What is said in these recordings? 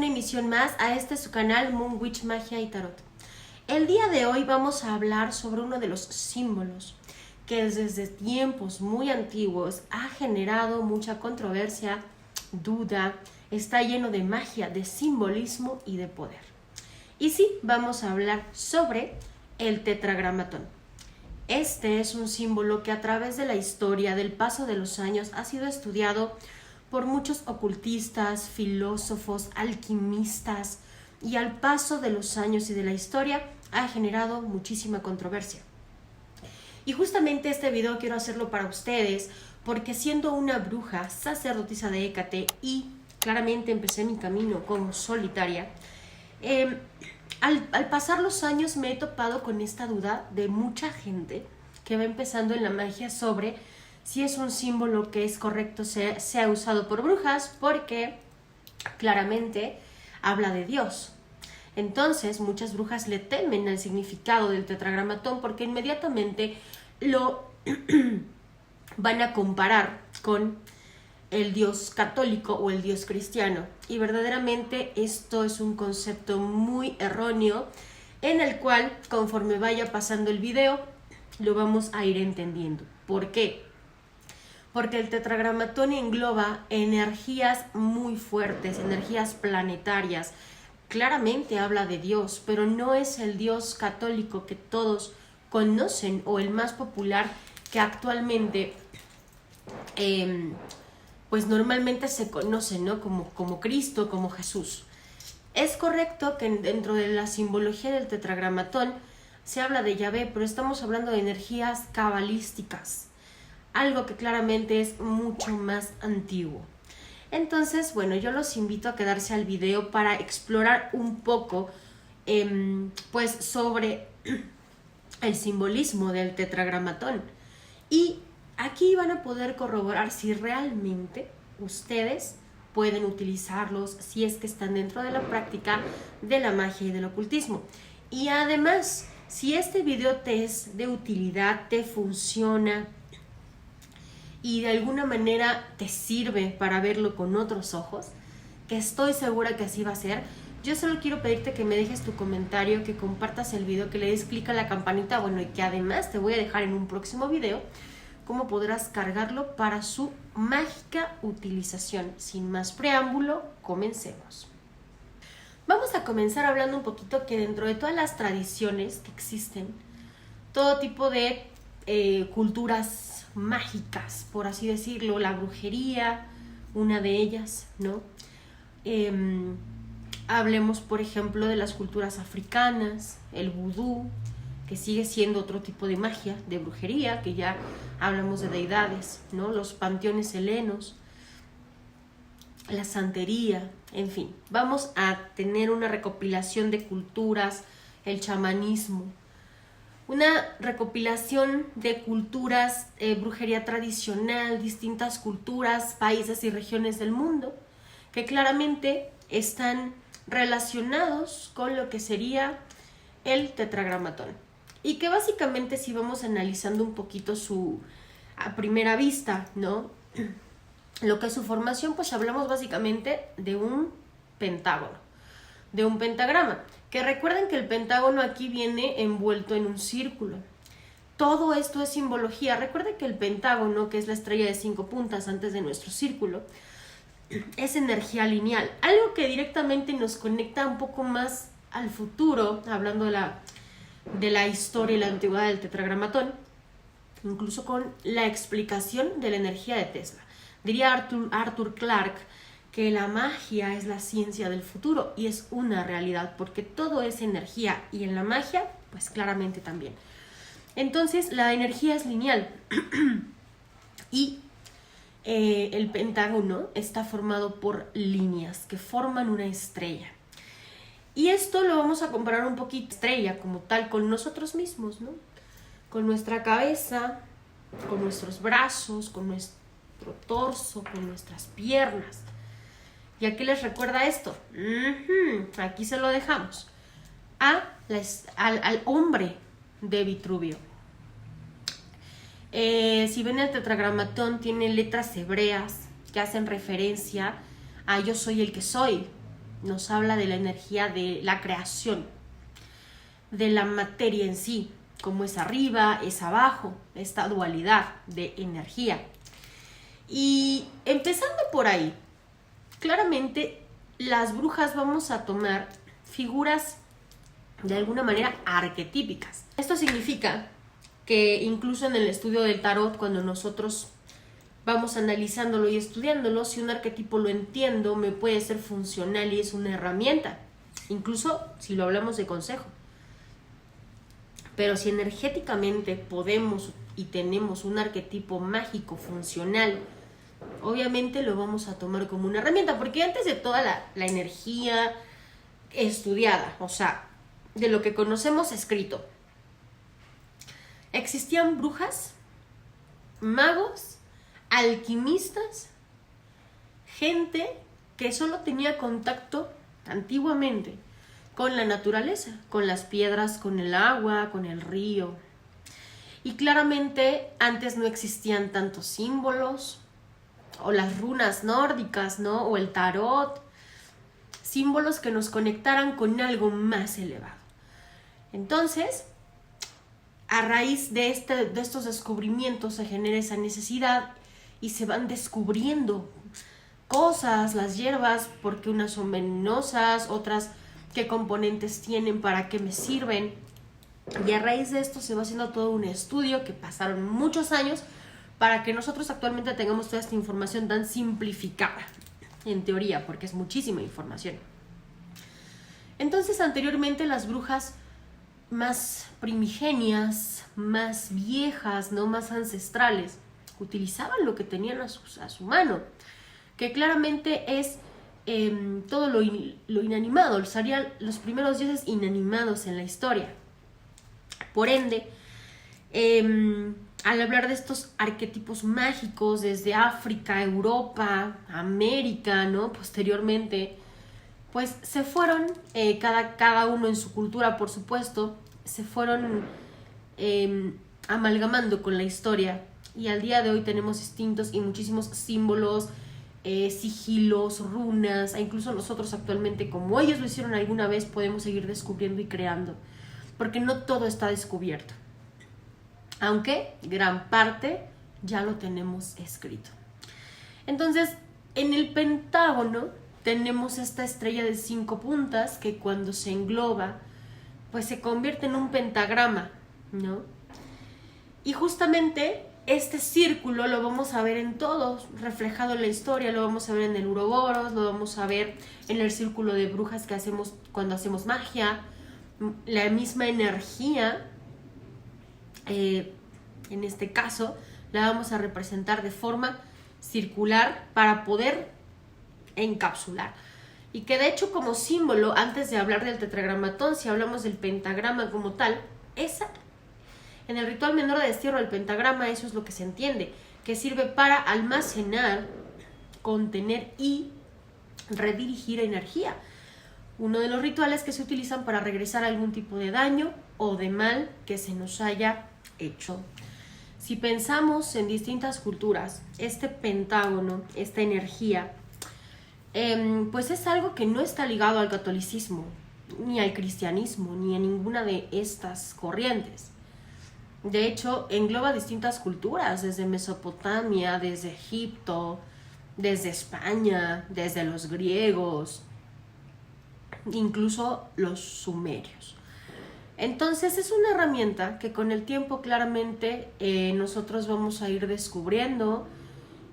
emisión más a este su canal Moon Witch Magia y Tarot. El día de hoy vamos a hablar sobre uno de los símbolos que desde tiempos muy antiguos ha generado mucha controversia, duda, está lleno de magia, de simbolismo y de poder. Y sí, vamos a hablar sobre el tetragramatón. Este es un símbolo que a través de la historia, del paso de los años, ha sido estudiado por muchos ocultistas, filósofos, alquimistas, y al paso de los años y de la historia ha generado muchísima controversia. Y justamente este video quiero hacerlo para ustedes porque siendo una bruja, sacerdotisa de Hécate y claramente empecé mi camino como solitaria, al pasar los años me he topado con esta duda de mucha gente que va empezando en la magia sobre si es un símbolo que es correcto sea usado por brujas, porque claramente habla de Dios. Entonces muchas brujas le temen al significado del tetragramatón porque inmediatamente lo van a comparar con el Dios católico o el Dios cristiano. Y verdaderamente esto es un concepto muy erróneo en el cual, conforme vaya pasando el video, lo vamos a ir entendiendo. ¿Por qué? Porque el tetragramatón engloba energías muy fuertes, energías planetarias. Claramente habla de Dios, pero no es el Dios católico que todos conocen o el más popular que actualmente pues normalmente se conoce, ¿no? Como Cristo, como Jesús. Es correcto que dentro de la simbología del tetragramatón se habla de Yahvé, pero estamos hablando de energías cabalísticas, algo que claramente es mucho más antiguo. Entonces, bueno, yo los invito a quedarse al video para explorar un poco pues sobre el simbolismo del tetragramatón. Y aquí van a poder corroborar si realmente ustedes pueden utilizarlos, si es que están dentro de la práctica de la magia y del ocultismo. Y además, si este video te es de utilidad, te funciona y de alguna manera te sirve para verlo con otros ojos, que estoy segura que así va a ser, yo solo quiero pedirte que me dejes tu comentario, que compartas el video, que le des clic a la campanita, bueno, y que además te voy a dejar en un próximo video cómo podrás cargarlo para su mágica utilización. Sin más preámbulo, comencemos. Vamos a comenzar hablando un poquito que dentro de todas las tradiciones que existen, todo tipo de culturas mágicas, por así decirlo, la brujería, una de ellas, ¿no? Hablemos, por ejemplo, de las culturas africanas, el vudú, que sigue siendo otro tipo de magia, de brujería, que ya hablamos de deidades, ¿no? Los panteones helenos, la santería, en fin. Vamos a tener una recopilación de culturas, el chamanismo, una recopilación de culturas, brujería tradicional, distintas culturas, países y regiones del mundo, que claramente están relacionados con lo que sería el tetragramatón. Y que básicamente si vamos analizando un poquito su a primera vista, ¿no? Lo que es su formación, pues hablamos básicamente de un pentágono, de un pentagrama. Que recuerden que el pentágono aquí viene envuelto en un círculo. Todo esto es simbología. Recuerden que el pentágono, que es la estrella de 5 puntas antes de nuestro círculo, es energía lineal. Algo que directamente nos conecta un poco más al futuro, hablando de la historia y la antigüedad del tetragramatón, incluso con la explicación de la energía de Tesla. Diría Arthur Clarke que la magia es la ciencia del futuro y es una realidad porque todo es energía y en la magia pues claramente también. Entonces la energía es lineal y el pentágono está formado por líneas que forman una estrella. Y esto lo vamos a comparar un poquito, estrella como tal, con nosotros mismos, ¿no? Con nuestra cabeza, con nuestros brazos, con nuestro torso, con nuestras piernas. ¿Y a qué les recuerda esto? Aquí se lo dejamos. Al hombre de Vitruvio. Si ven el tetragramatón, tiene letras hebreas que hacen referencia a yo soy el que soy. nos habla de la energía de la creación, de la materia en sí, como es arriba, es abajo, esta dualidad de energía. Y empezando por ahí, claramente las brujas vamos a tomar figuras de alguna manera arquetípicas. Esto significa que incluso en el estudio del tarot, cuando nosotros vamos analizándolo y estudiándolo, si un arquetipo lo entiendo, me puede ser funcional y es una herramienta, incluso si lo hablamos de consejo. Pero si energéticamente podemos y tenemos un arquetipo mágico, funcional, obviamente lo vamos a tomar como una herramienta, porque antes de toda la energía estudiada, o sea, de lo que conocemos escrito, existían brujas, magos, alquimistas, gente que solo tenía contacto antiguamente con la naturaleza, con las piedras, con el agua, con el río. Y claramente antes no existían tantos símbolos, o las runas nórdicas, ¿no? O el tarot, símbolos que nos conectaran con algo más elevado. Entonces, a raíz de estos descubrimientos se genera esa necesidad y se van descubriendo cosas, las hierbas, porque unas son venenosas, otras qué componentes tienen, para qué me sirven. Y a raíz de esto se va haciendo todo un estudio que pasaron muchos años para que nosotros actualmente tengamos toda esta información tan simplificada, en teoría, porque es muchísima información. Entonces, anteriormente las brujas más primigenias, más viejas, ¿no? Más ancestrales, utilizaban lo que tenían a su mano, que claramente es todo lo inanimado, serían los primeros dioses inanimados en la historia. Por ende, al hablar de estos arquetipos mágicos desde África, Europa, América, ¿no? Posteriormente, pues se fueron, cada uno en su cultura, por supuesto, se fueron amalgamando con la historia, y al día de hoy tenemos distintos y muchísimos símbolos, sigilos, runas, e incluso nosotros actualmente, como ellos lo hicieron alguna vez, podemos seguir descubriendo y creando, porque no todo está descubierto, aunque gran parte ya lo tenemos escrito. Entonces, en el pentágono tenemos esta estrella de 5 puntas que cuando se engloba, pues se convierte en un pentagrama, ¿no? Y justamente este círculo lo vamos a ver en todos, reflejado en la historia, lo vamos a ver en el Uroboros, lo vamos a ver en el círculo de brujas que hacemos cuando hacemos magia, la misma energía, en este caso, la vamos a representar de forma circular para poder encapsular. Y que de hecho, como símbolo, antes de hablar del tetragramatón, si hablamos del pentagrama como tal, en el ritual menor de destierro del pentagrama, eso es lo que se entiende, que sirve para almacenar, contener y redirigir energía. Uno de los rituales que se utilizan para regresar algún tipo de daño o de mal que se nos haya hecho. Si pensamos en distintas culturas, este pentágono, esta energía, pues es algo que no está ligado al catolicismo, ni al cristianismo, ni a ninguna de estas corrientes. De hecho, engloba distintas culturas, desde Mesopotamia, desde Egipto, desde España, desde los griegos, incluso los sumerios. Entonces es una herramienta que con el tiempo claramente nosotros vamos a ir descubriendo,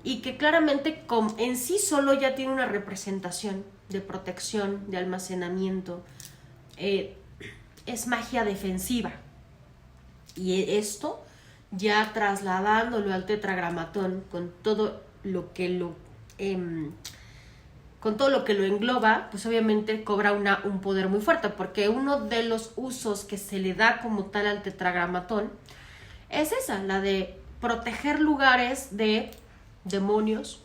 y que claramente en sí solo ya tiene una representación de protección, de almacenamiento. Es magia defensiva. Y esto, ya trasladándolo al tetragramatón, con todo lo que lo engloba, pues obviamente cobra un poder muy fuerte, porque uno de los usos que se le da como tal al tetragramatón es esa, la de proteger lugares de demonios,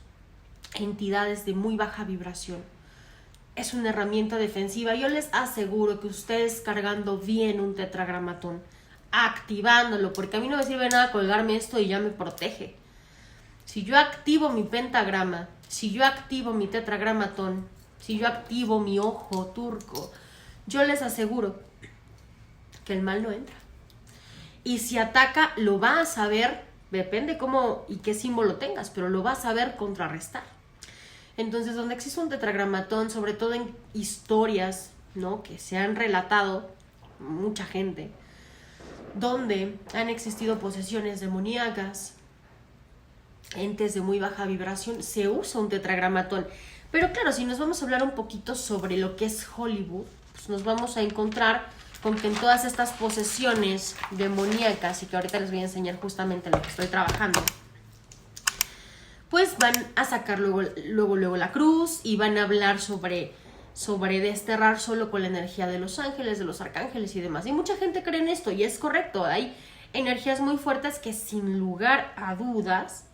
entidades de muy baja vibración. Es una herramienta defensiva. Yo les aseguro que ustedes cargando bien un tetragramatón, activándolo, porque a mí no me sirve nada colgarme esto y ya me protege. Si yo activo mi pentagrama, si yo activo mi tetragramatón, si yo activo mi ojo turco, yo les aseguro que el mal no entra. Y si ataca, lo va a saber, depende cómo y qué símbolo tengas, pero lo va a saber contrarrestar. Entonces, donde existe un tetragramatón, sobre todo en historias, ¿no?, que se han relatado mucha gente, donde han existido posesiones demoníacas, entes de muy baja vibración, se usa un tetragramatón. Pero claro, si nos vamos a hablar un poquito sobre lo que es Hollywood, pues nos vamos a encontrar con que en todas estas posesiones demoníacas, y que ahorita les voy a enseñar justamente lo que estoy trabajando, pues van a sacar luego la cruz y van a hablar sobre desterrar solo con la energía de los ángeles, de los arcángeles y demás. Y mucha gente cree en esto y es correcto. Hay energías muy fuertes que sin lugar a dudas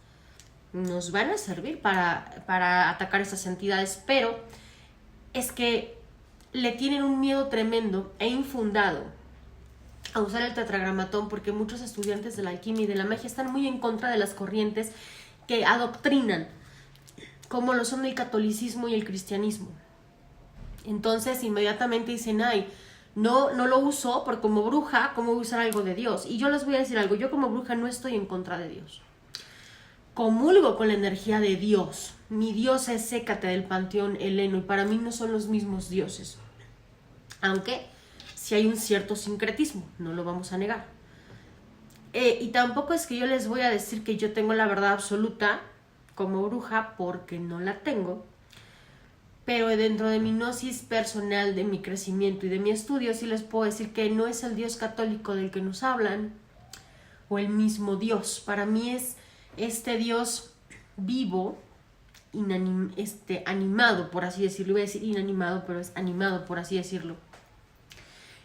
nos van a servir para atacar esas entidades, pero es que le tienen un miedo tremendo e infundado a usar el tetragramatón, porque muchos estudiantes de la alquimia y de la magia están muy en contra de las corrientes que adoctrinan, como lo son el catolicismo y el cristianismo. Entonces inmediatamente dicen, ay, no lo uso porque como bruja, ¿cómo voy a usar algo de Dios? Y yo les voy a decir algo, yo como bruja no estoy en contra de Dios. Comulgo con la energía de Dios. Mi Dios es Hécate del panteón heleno y para mí no son los mismos dioses. Aunque sí hay un cierto sincretismo, no lo vamos a negar. Y tampoco es que yo les voy a decir que yo tengo la verdad absoluta como bruja, porque no la tengo. Pero dentro de mi gnosis personal, de mi crecimiento y de mi estudio, sí les puedo decir que no es el Dios católico del que nos hablan, o el mismo Dios. Para mí es este Dios vivo, animado, por así decirlo. Iba a decir inanimado, pero es animado, por así decirlo,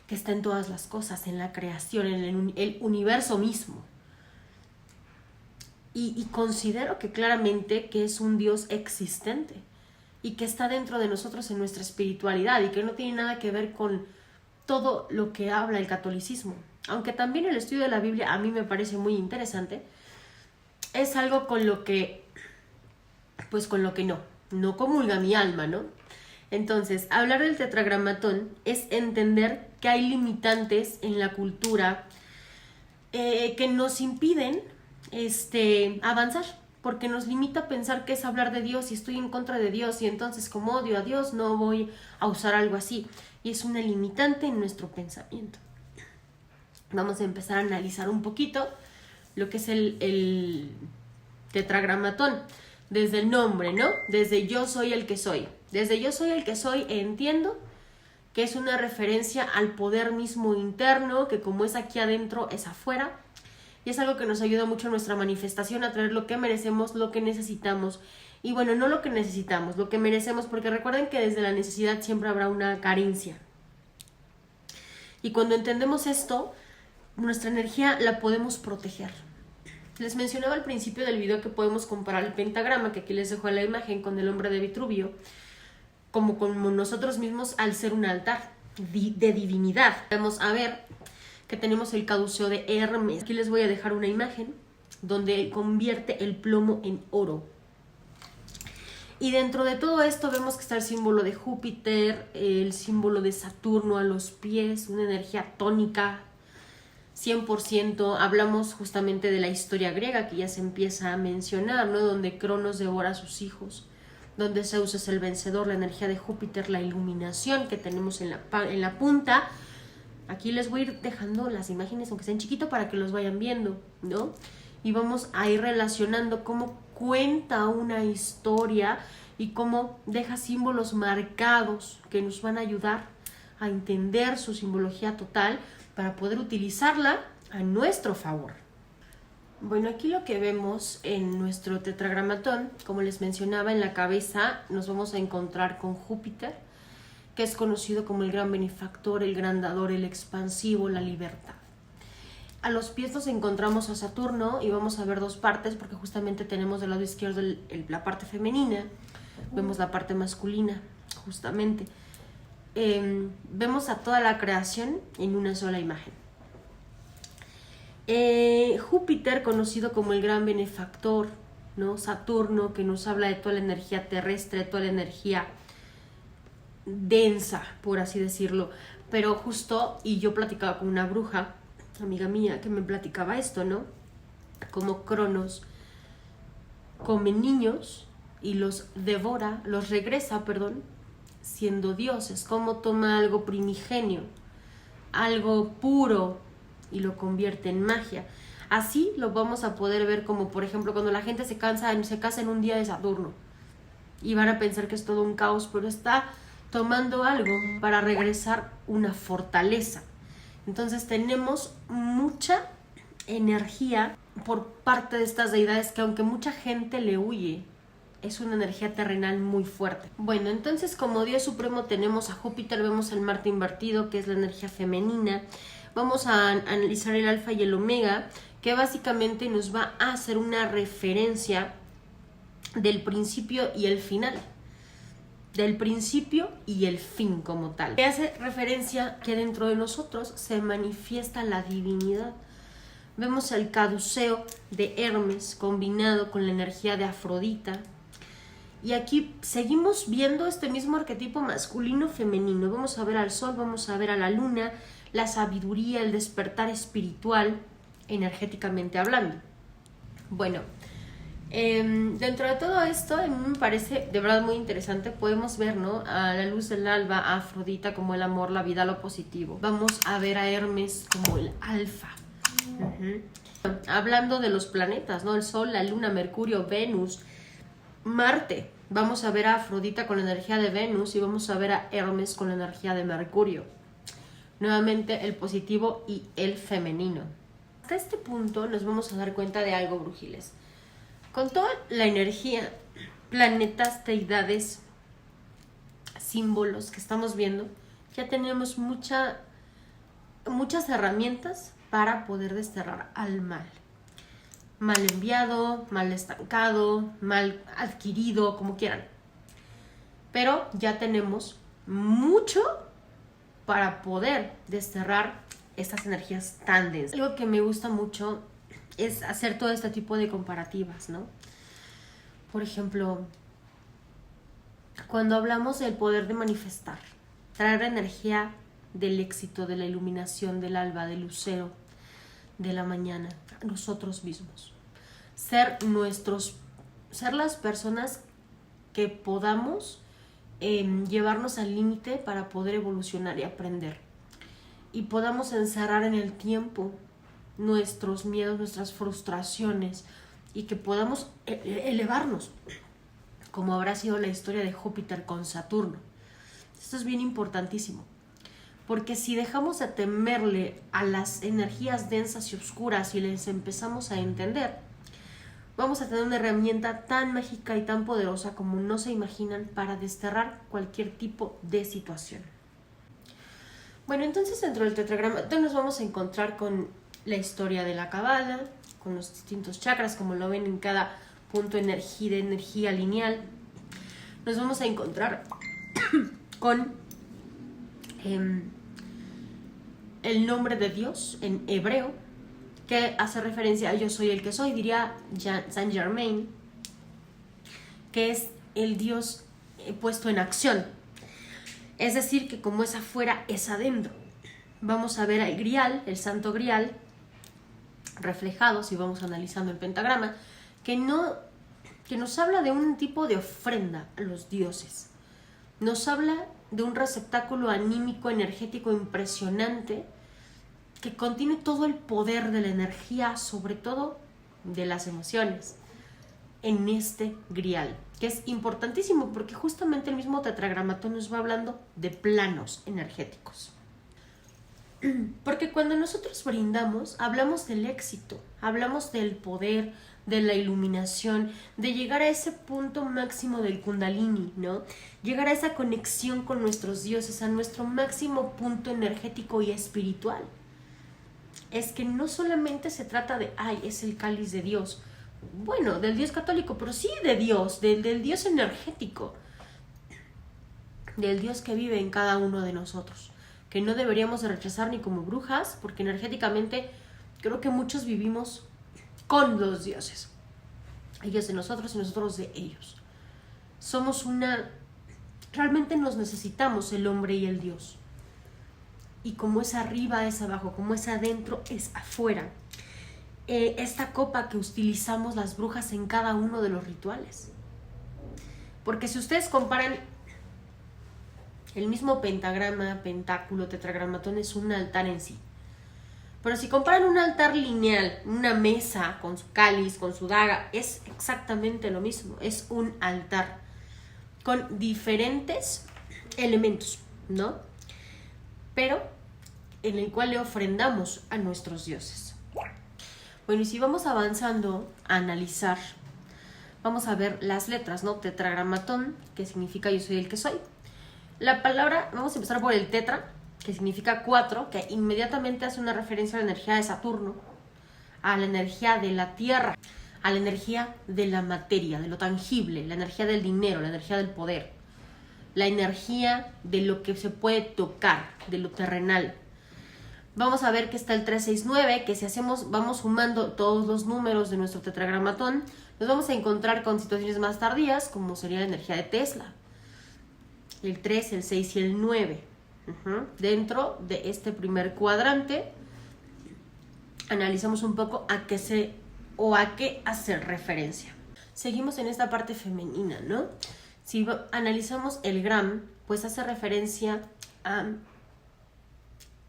que está en todas las cosas, en la creación, en el universo mismo. Y considero que claramente que es un Dios existente y que está dentro de nosotros en nuestra espiritualidad y que no tiene nada que ver con todo lo que habla el catolicismo. Aunque también el estudio de la Biblia a mí me parece muy interesante, es algo con lo que no comulga mi alma, ¿no? Entonces, hablar del tetragramatón es entender que hay limitantes en la cultura que nos impiden avanzar, porque nos limita a pensar que es hablar de Dios y estoy en contra de Dios y entonces como odio a Dios no voy a usar algo así, y es una limitante en nuestro pensamiento. Vamos a empezar a analizar un poquito lo que es el tetragramatón, desde el nombre, ¿no? Desde yo soy el que soy. Desde yo soy el que soy entiendo que es una referencia al poder mismo interno, que como es aquí adentro, es afuera. Y es algo que nos ayuda mucho en nuestra manifestación a traer lo que merecemos, lo que necesitamos. Y bueno, no lo que necesitamos, lo que merecemos, porque recuerden que desde la necesidad siempre habrá una carencia. Y cuando entendemos esto, nuestra energía la podemos proteger. Les mencionaba al principio del video que podemos comparar el pentagrama, que aquí les dejo la imagen, con el hombre de Vitruvio, como nosotros mismos al ser un altar de divinidad. Vamos a ver que tenemos el caduceo de Hermes. Aquí les voy a dejar una imagen donde convierte el plomo en oro. Y dentro de todo esto vemos que está el símbolo de Júpiter, el símbolo de Saturno a los pies, una energía tónica, 100%. Hablamos justamente de la historia griega que ya se empieza a mencionar, ¿no? Donde Cronos devora a sus hijos, donde Zeus es el vencedor, la energía de Júpiter, la iluminación que tenemos en la punta. Aquí les voy a ir dejando las imágenes, aunque sean chiquito, para que los vayan viendo, ¿no? Y vamos a ir relacionando cómo cuenta una historia y cómo deja símbolos marcados que nos van a ayudar a entender su simbología total para poder utilizarla a nuestro favor. Bueno, aquí lo que vemos en nuestro tetragramatón, como les mencionaba, en la cabeza nos vamos a encontrar con Júpiter, que es conocido como el gran benefactor, el gran dador, el expansivo, la libertad. A los pies nos encontramos a Saturno y vamos a ver dos partes, porque justamente tenemos del lado izquierdo la parte femenina, vemos la parte masculina, justamente. Vemos a toda la creación en una sola imagen. Júpiter, conocido como el gran benefactor, ¿no? Saturno, que nos habla de toda la energía terrestre, toda la energía densa, por así decirlo. Pero justo, y yo platicaba con una bruja, amiga mía, que me platicaba esto, ¿no? Como Cronos come niños y los devora, los regresa, perdón, siendo dioses. Como toma algo primigenio, algo puro, y lo convierte en magia. Así lo vamos a poder ver como, por ejemplo, cuando la gente se casa en un día de Saturno y van a pensar que es todo un caos, pero está tomando algo para regresar una fortaleza. Entonces tenemos mucha energía por parte de estas deidades que, aunque mucha gente le huye, es una energía terrenal muy fuerte. Bueno, entonces como Dios supremo tenemos a Júpiter, vemos el Marte invertido, que es la energía femenina. Vamos a analizar el alfa y el omega, que básicamente nos va a hacer una referencia del principio y el final, del principio y el fin como tal. Que hace referencia que dentro de nosotros se manifiesta la divinidad. Vemos el caduceo de Hermes combinado con la energía de Afrodita. Y aquí seguimos viendo este mismo arquetipo masculino-femenino. Vamos a ver al sol, vamos a ver a la luna, la sabiduría, el despertar espiritual, energéticamente hablando. Bueno, dentro de todo esto, a mí me parece de verdad muy interesante. Podemos ver, ¿no?, a la luz del alba, a Afrodita como el amor, la vida, lo positivo. Vamos a ver a Hermes como el alfa. Hablando de los planetas, ¿no?, el sol, la luna, Mercurio, Venus, Marte. Vamos a ver a Afrodita con la energía de Venus y vamos a ver a Hermes con la energía de Mercurio. Nuevamente el positivo y el femenino. Hasta este punto nos vamos a dar cuenta de algo, brujiles. Con toda la energía, planetas, deidades, símbolos que estamos viendo, ya tenemos muchas herramientas para poder desterrar al mal. Mal enviado, mal estancado, mal adquirido, como quieran. Pero ya tenemos mucho para poder desterrar estas energías tan densas. Algo que me gusta mucho es hacer todo este tipo de comparativas, ¿no? Por ejemplo, cuando hablamos del poder de manifestar, traer energía del éxito, de la iluminación, del alba, del lucero, de la mañana, a nosotros mismos. Ser las personas que podamos llevarnos al límite para poder evolucionar y aprender. Y podamos encerrar en el tiempo nuestros miedos, nuestras frustraciones, y que podamos elevarnos, como habrá sido la historia de Júpiter con Saturno. Esto es bien importantísimo, porque si dejamos de temerle a las energías densas y oscuras y les empezamos a entender, vamos a tener una herramienta tan mágica y tan poderosa como no se imaginan para desterrar cualquier tipo de situación. Bueno, entonces dentro del tetragrama nos vamos a encontrar con la historia de la cábala, con los distintos chakras, como lo ven en cada punto de energía lineal. Nos vamos a encontrar con el nombre de Dios en hebreo, que hace referencia a yo soy el que soy, diría Saint Germain, que es el Dios puesto en acción. Es decir, que como es afuera, es adentro. Vamos a ver al Grial, el Santo Grial, reflejado, si vamos analizando el pentagrama, que nos habla de un tipo de ofrenda a los dioses. Nos habla de un receptáculo anímico, energético impresionante, que contiene todo el poder de la energía, sobre todo de las emociones, en este grial, que es importantísimo porque justamente el mismo tetragramatón nos va hablando de planos energéticos. Porque cuando nosotros brindamos, hablamos del éxito, hablamos del poder, de la iluminación, de llegar a ese punto máximo del Kundalini, ¿no? Llegar a esa conexión con nuestros dioses, a nuestro máximo punto energético y espiritual. Es que no solamente se trata de, es el cáliz de Dios, bueno, del Dios católico, pero sí de Dios, del Dios energético, del Dios que vive en cada uno de nosotros, que no deberíamos de rechazar ni como brujas, porque energéticamente creo que muchos vivimos con los dioses, ellos de nosotros y nosotros de ellos. Somos una Realmente nos necesitamos el hombre y el Dios. Y como es arriba, es abajo, como es adentro, es afuera. Esta copa que utilizamos las brujas en cada uno de los rituales. Porque si ustedes comparan el mismo pentagrama, pentáculo, tetragramatón es un altar en sí. Pero si comparan un altar lineal, una mesa con su cáliz, con su daga, es exactamente lo mismo. Es un altar con diferentes elementos, ¿no? Pero en el cual le ofrendamos a nuestros dioses. Bueno, y si vamos avanzando a analizar, vamos a ver las letras, ¿no? Tetragramatón, que significa yo soy el que soy. La palabra, vamos a empezar por el tetra, que significa 4, que inmediatamente hace una referencia a la energía de Saturno, a la energía de la tierra, a la energía de la materia, de lo tangible, la energía del dinero, la energía del poder, la energía de lo que se puede tocar, de lo terrenal. Vamos a ver que está el 369, que si vamos sumando todos los números de nuestro tetragramatón, nos vamos a encontrar con situaciones más tardías, como sería la energía de Tesla. El 3, el 6 y el 9. Dentro de este primer cuadrante, analizamos un poco a qué hacer referencia. Seguimos en esta parte femenina, ¿no? Si analizamos el gram, pues hace referencia a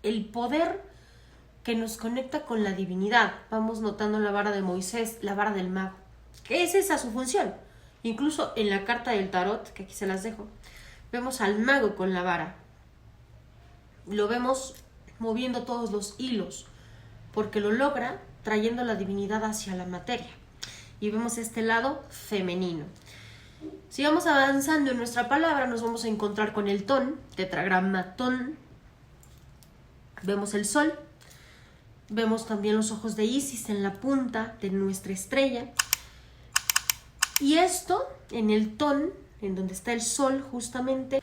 el poder que nos conecta con la divinidad. Vamos notando la vara de Moisés, la vara del mago. ¿Qué es esa su función? Incluso en la carta del tarot, que aquí se las dejo, vemos al mago con la vara. Lo vemos moviendo todos los hilos, porque lo logra trayendo la divinidad hacia la materia. Y vemos este lado femenino. Si vamos avanzando en nuestra palabra, nos vamos a encontrar con el ton, tetragramatón. Vemos el sol, vemos también los ojos de Isis en la punta de nuestra estrella. Y esto en el ton, en donde está el sol justamente,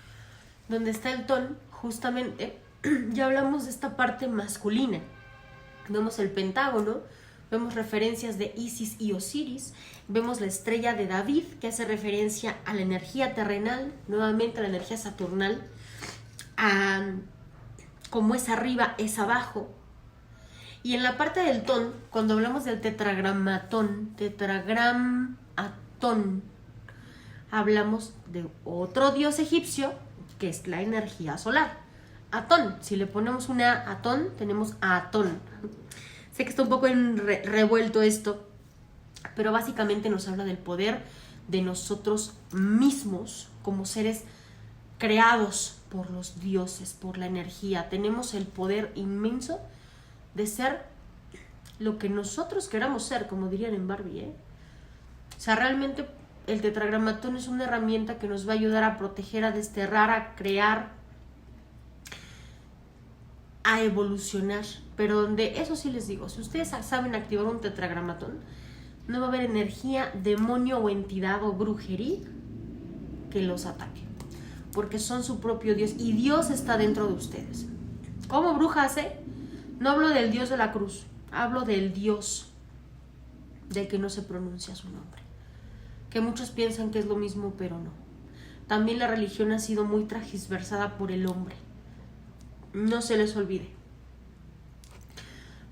donde está el ton justamente, ya hablamos de esta parte masculina. Vemos el pentágono, vemos referencias de Isis y Osiris, vemos la estrella de David, que hace referencia a la energía terrenal, nuevamente a la energía saturnal, a como es arriba, es abajo. Y en la parte del ton, cuando hablamos del tetragramatón, hablamos de otro dios egipcio, que es la energía solar. Atón, si le ponemos una Atón, tenemos a Atón. Sé que está un poco revuelto esto, pero básicamente nos habla del poder de nosotros mismos como seres creados por los dioses, por la energía. Tenemos el poder inmenso de ser lo que nosotros queramos ser, como dirían en Barbie, ¿eh? O sea, realmente el tetragramatón es una herramienta que nos va a ayudar a proteger, a desterrar, a crear, a evolucionar. Pero donde, eso sí les digo, si ustedes saben activar un tetragramatón, no va a haber energía, demonio o entidad o brujería que los ataque, porque son su propio Dios y Dios está dentro de ustedes. ¿Cómo brujas, No hablo del Dios de la cruz, hablo del Dios del que no se pronuncia su nombre, que muchos piensan que es lo mismo, pero no. También la religión ha sido muy transversada por el hombre. No se les olvide,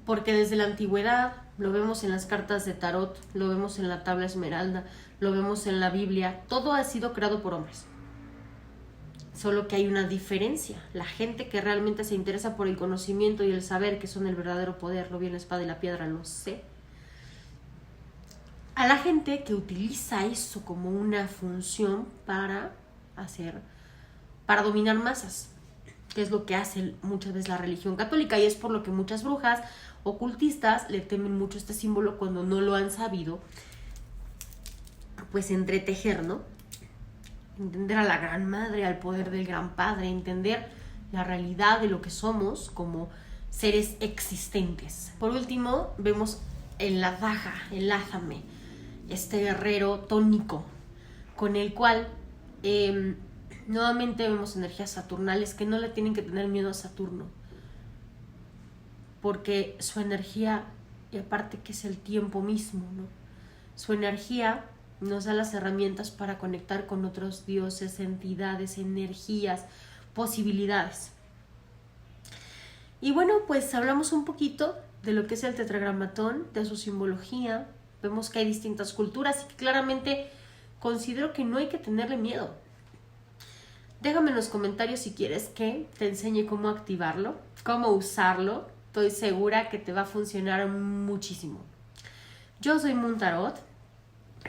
porque desde la antigüedad lo vemos en las cartas de tarot, lo vemos en la tabla esmeralda, lo vemos en la Biblia, todo ha sido creado por hombres. Solo que hay una diferencia. La gente que realmente se interesa por el conocimiento y el saber, que son el verdadero poder, lo vi en la espada y la piedra, lo sé. A la gente que utiliza eso como una función para dominar masas, que es lo que hace muchas veces la religión católica, y es por lo que muchas brujas ocultistas le temen mucho este símbolo cuando no lo han sabido pues entretejer, ¿no? Entender a la gran madre, al poder del gran padre, entender la realidad de lo que somos como seres existentes. Por último, vemos en la daga, el ázame, este guerrero tónico, con el cual nuevamente vemos energías saturnales que no le tienen que tener miedo a Saturno, porque su energía, y aparte que es el tiempo mismo, ¿no? Su energía nos da las herramientas para conectar con otros dioses, entidades, energías, posibilidades. Y bueno, pues hablamos un poquito de lo que es el tetragramatón, de su simbología. Vemos que hay distintas culturas y que claramente considero que no hay que tenerle miedo. Déjame en los comentarios si quieres que te enseñe cómo activarlo, cómo usarlo. Estoy segura que te va a funcionar muchísimo. Yo soy Moon Tarot.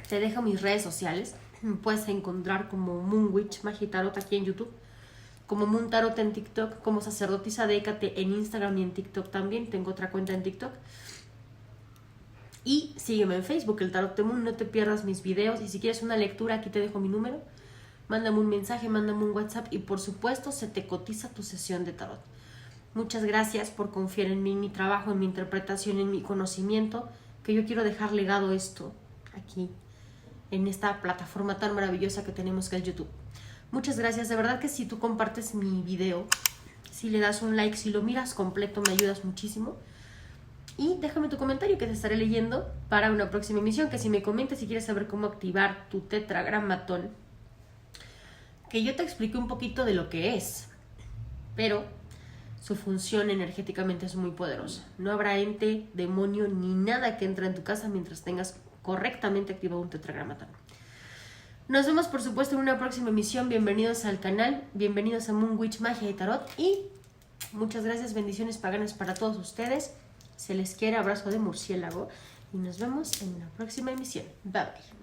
Te dejo mis redes sociales. Me puedes encontrar como Moonwitch Magia Tarot aquí en YouTube, como Moon Tarot en TikTok, como Sacerdotisa de Hécate en Instagram y en TikTok también. Tengo otra cuenta en TikTok. Y sígueme en Facebook, el Tarot de Moon. No te pierdas mis videos. Y si quieres una lectura, aquí te dejo mi número. Mándame un mensaje, mándame un WhatsApp y por supuesto se te cotiza tu sesión de tarot. Muchas gracias por confiar en mí, en mi trabajo, en mi interpretación, en mi conocimiento, que yo quiero dejar legado esto aquí, en esta plataforma tan maravillosa que tenemos que es YouTube. Muchas gracias, de verdad que si tú compartes mi video, si le das un like, si lo miras completo, me ayudas muchísimo. Y déjame tu comentario que te estaré leyendo para una próxima emisión, que si me comentas si quieres saber cómo activar tu tetragramatón, que yo te expliqué un poquito de lo que es, pero su función energéticamente es muy poderosa. No habrá ente, demonio ni nada que entre en tu casa mientras tengas correctamente activado un tetragramatón. Nos vemos por supuesto en una próxima emisión. Bienvenidos al canal, bienvenidos a Moonwitch Magia y Tarot y muchas gracias, bendiciones paganas para todos ustedes. Se les quiere, abrazo de murciélago y nos vemos en la próxima emisión. Bye bye.